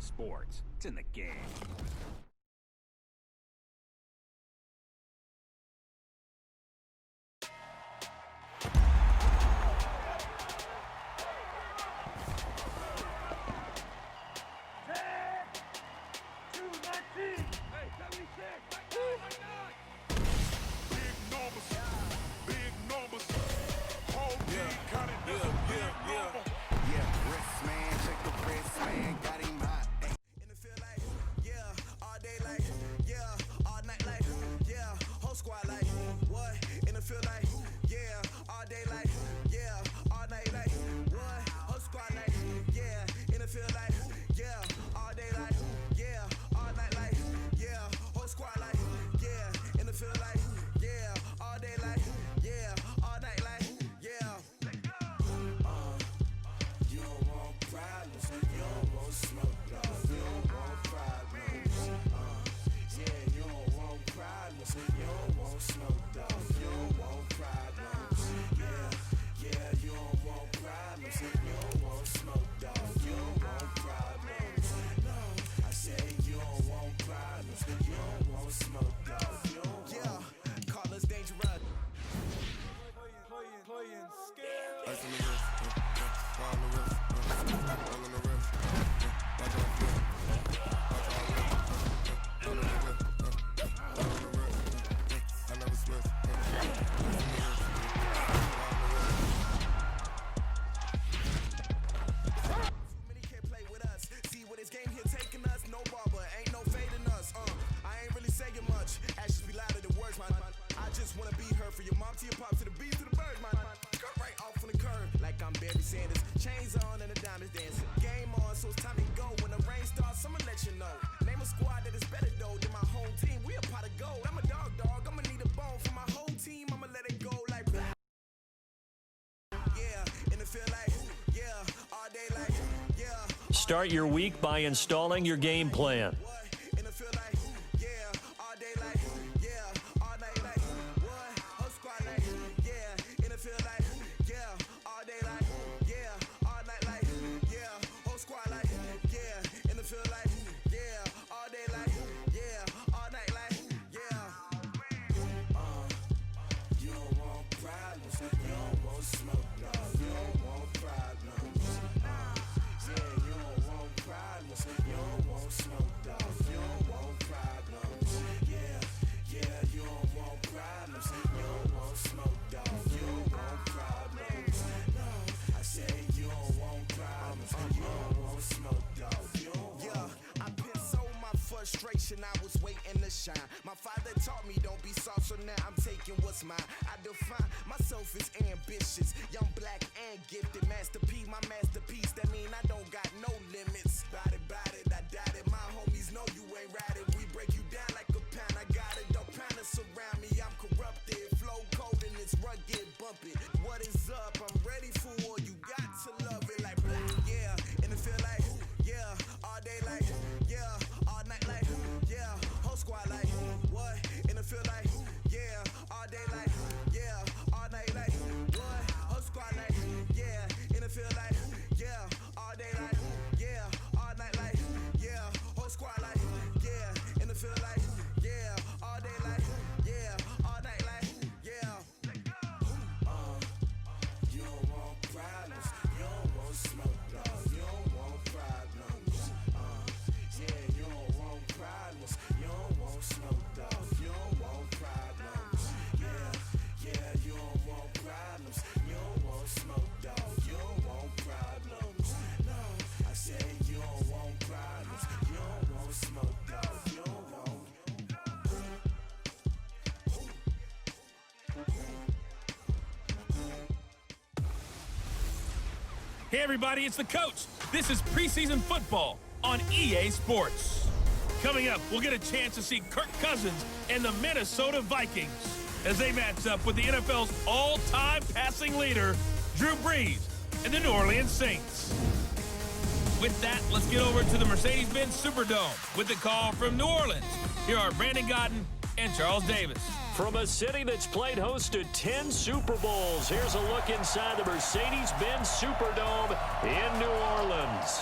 Sports. It's in the game. Start your week by installing your game plan. I was waiting to shine. My father taught me don't be soft, so now I'm taking what's mine. I define myself as ambitious, young, black, and gifted. Master P, my masterpiece. That mean I don't got no limits. Bout it, I doubt it. My homies know you ain't ratted. We break you down like a pound. I got it, don't pound us around me. I'm corrupted, flow cold and it's rugged, bumpy. What is up? I'm ready for war. You got to love it like black, yeah. And it feel like, yeah, all day like, yeah, all night like, yeah, whole squad like, what? And it feel like, yeah, all day like, yeah, all night like, what? Whole squad like, yeah, and it feel like, yeah, all day like, yeah, all night like, yeah, whole squad like, yeah, and it feel like, yeah, all day like, yeah, all night like, yeah. You don't want problems, you don't want smoke, dog. You don't want problems. Yeah, you don't want problems, you don't want smoke, dog. You don't want problems. Yeah, you don't want problems, you don't want smoke, dog. You don't want problems. No, I said you don't want problems, you don't want smoke, dog. You don't want. Hey everybody, it's the coach. This is preseason football on EA Sports. Coming up, we'll get a chance to see Kirk Cousins and the Minnesota Vikings as they match up with the NFL's all-time passing leader, Drew Brees, and the New Orleans Saints. With that, let's get over to the Mercedes-Benz Superdome with the call from New Orleans. Here are Brandon Godden and Charles Davis. From a city that's played host to 10 Super Bowls, here's a look inside the Mercedes-Benz Superdome in New Orleans.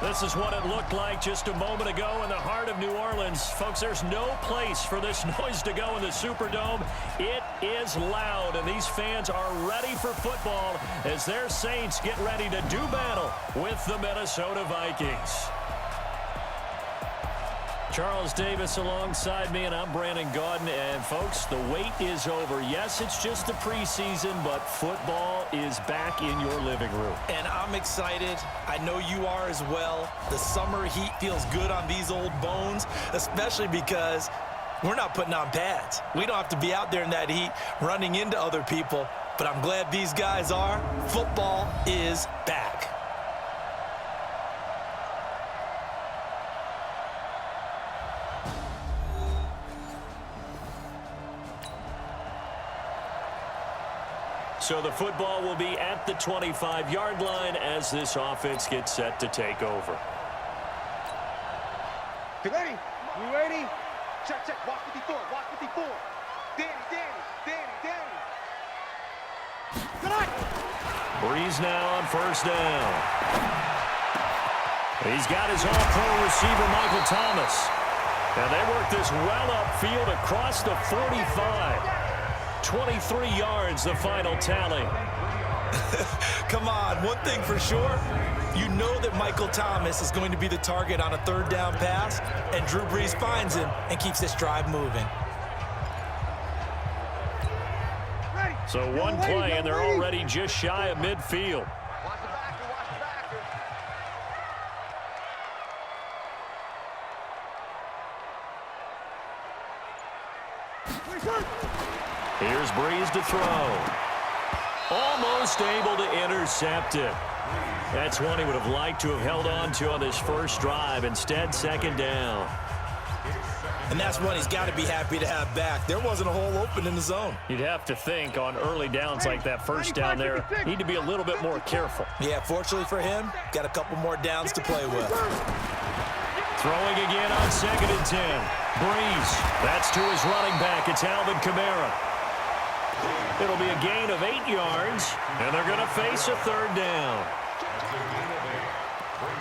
This is what it looked like just a moment ago in the heart of New Orleans. Folks, there's no place for this noise to go in the Superdome. It is loud, and these fans are ready for football as their Saints get ready to do battle with the Minnesota Vikings. Charles Davis alongside me, and I'm Brandon Gaudin. And, folks, the wait is over. Yes, it's just the preseason, but football is back in your living room. And I'm excited. I know you are as well. The summer heat feels good on these old bones, especially because we're not putting on pads. We don't have to be out there in that heat running into other people. But I'm glad these guys are. Football is back. So the football will be at the 25-yard line as this offense gets set to take over. You ready? You ready? Check, check. Watch 54. Watch 54. Danny. Tonight. Breeze now on first down. He's got his all-pro receiver, Michael Thomas. And they work this well upfield across the 45. 23 yards, the final tally. Come on, one thing for sure, you know that Michael Thomas is going to be the target on a third down pass, and Drew Brees finds him and keeps this drive moving. So one play, and they're already just shy of midfield. Here's Brees to throw. Almost able to intercept it. That's one he would have liked to have held on to on this first drive. Instead, second down. And that's one he's got to be happy to have back. There wasn't a hole open in the zone. You'd have to think on early downs like that first down there, need to be a little bit more careful. Yeah, fortunately for him, got a couple more downs to play with. Throwing again on 2nd and 10. Brees, that's to his running back. It's Alvin Kamara. It'll be a gain of 8 yards, and they're going to face a third down.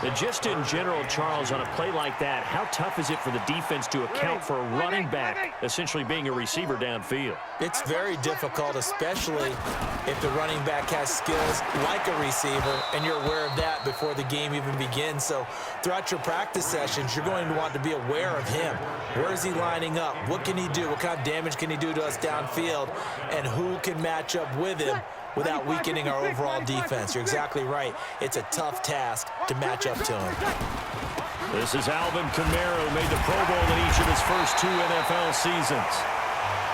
And just in general, Charles, on a play like that, how tough is it for the defense to account for a running back essentially being a receiver downfield? It's very difficult, especially if the running back has skills like a receiver, and you're aware of that before the game even begins. So throughout your practice sessions, you're going to want to be aware of him. Where is he lining up? What can he do? What kind of damage can he do to us downfield? And who can match up with him without weakening our overall defense? You're exactly right. It's a tough task to match up to him. This is Alvin Kamara, who made the Pro Bowl in each of his first 2 NFL seasons.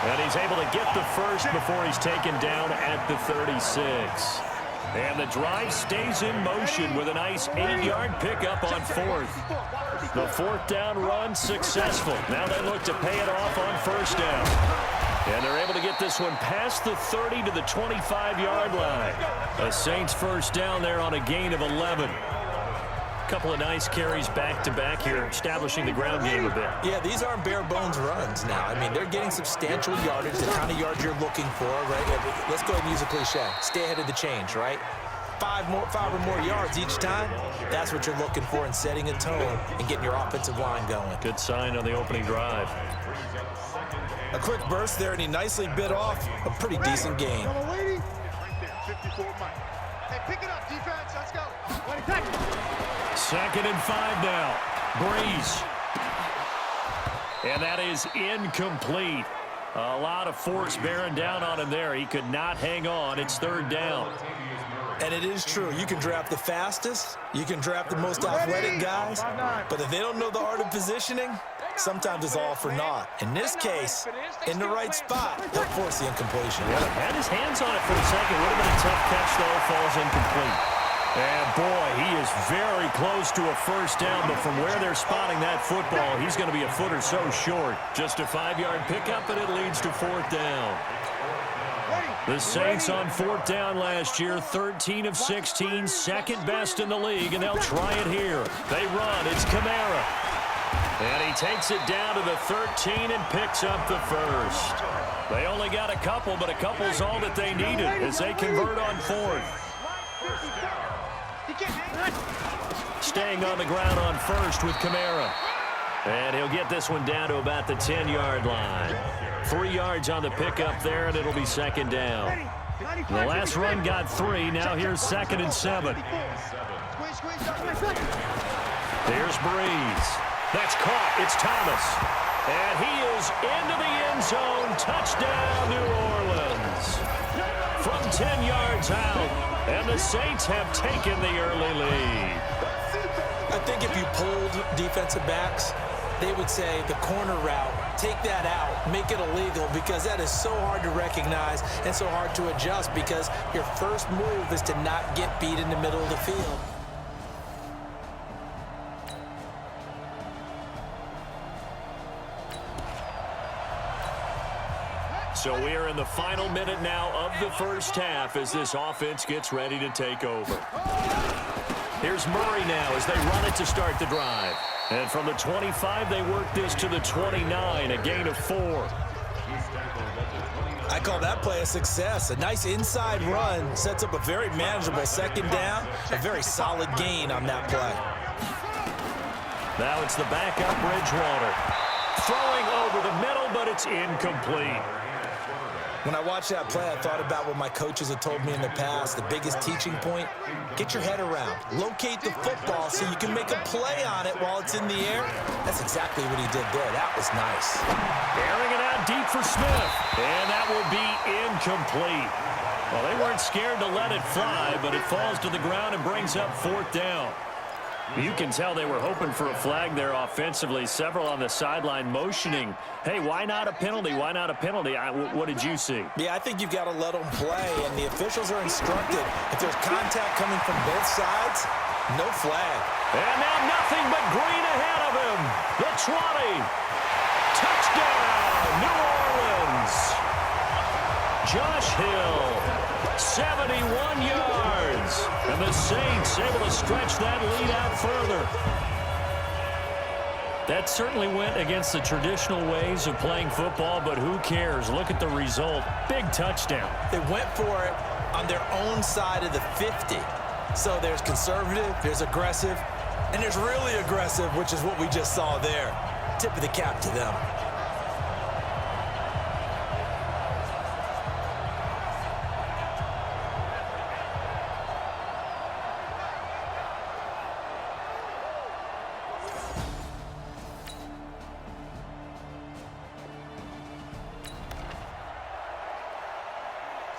And he's able to get the first before he's taken down at the 36. And the drive stays in motion with a nice 8-yard pickup on 4th. The 4th down run successful. Now they look to pay it off on first down. And they're able to get this one past the 30 to the 25-yard line. A Saints first down there on a gain of 11. Couple of nice carries back-to-back here, establishing the ground game a bit. Yeah, these aren't bare-bones runs now. I mean, they're getting substantial yardage, the kind of yards you're looking for, right? Let's go ahead and use a cliche. Stay ahead of the change, right? 5 or more yards each time. That's what you're looking for in setting a tone and getting your offensive line going. Good sign on the opening drive. A quick burst there, and he nicely bit off a pretty decent gain. Hey, pick it up, defense. Let's go. 2nd and 5 now. Brees. And that is incomplete. A lot of force bearing down on him there. He could not hang on. It's 3rd down. And it is true. You can draft the fastest. You can draft the most athletic guys. But if they don't know the art of positioning, sometimes it's all for naught. In this case, in the right spot, they'll force the incompletion. Yeah, had his hands on it for a second. Would have been a tough catch, though. Falls incomplete. And, boy, he is very close to a first down, but from where they're spotting that football, he's going to be a foot or so short. Just a 5-yard pickup, and it leads to 4th down. The Saints on 4th down last year, 13 of 16, second best in the league, and they'll try it here. They run. It's Kamara. And he takes it down to the 13 and picks up the first. They only got a couple, but a couple's all that they needed as they convert on 4th. staying on the ground on first with Kamara. And he'll get this one down to about the 10-yard line. 3 yards on the pickup there, and it'll be second down. The last run got 3. Now here's 2nd and 7. There's Breeze. That's caught. It's Thomas. And he is into the end zone. Touchdown, New Orleans. From 10 yards out. And the Saints have taken the early lead. I think if you pulled defensive backs, they would say the corner route, take that out, make it illegal, because that is so hard to recognize and so hard to adjust, because your first move is to not get beat in the middle of the field. So we are in the final minute now of the first half as this offense gets ready to take over. Here's Murray now as they run it to start the drive. And from the 25, they work this to the 29, a gain of 4. I call that play a success. A nice inside run sets up a very manageable second down, a very solid gain on that play. Now it's the backup Bridgewater. Throwing over the middle, but it's incomplete. When I watched that play, I thought about what my coaches had told me in the past. The biggest teaching point, get your head around. Locate the football so you can make a play on it while it's in the air. That's exactly what he did there. That was nice. Airing it out deep for Smith. And that will be incomplete. Well, they weren't scared to let it fly, but it falls to the ground and brings up 4th down. You can tell they were hoping for a flag there offensively. Several on the sideline motioning, hey, why not a penalty? Why not a penalty? What did you see? Yeah, I think you've got to let them play, and the officials are instructed. If there's contact coming from both sides, no flag. And now nothing but green ahead of him. The 20. Touchdown, New Orleans. Josh Hill, 71 yards. And the Saints able to stretch that lead out further. That certainly went against the traditional ways of playing football, but who cares? Look at the result. Big touchdown. They went for it on their own side of the 50. So there's conservative, there's aggressive, and there's really aggressive, which is what we just saw there. Tip of the cap to them.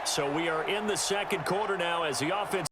So we are in the second quarter now as the offense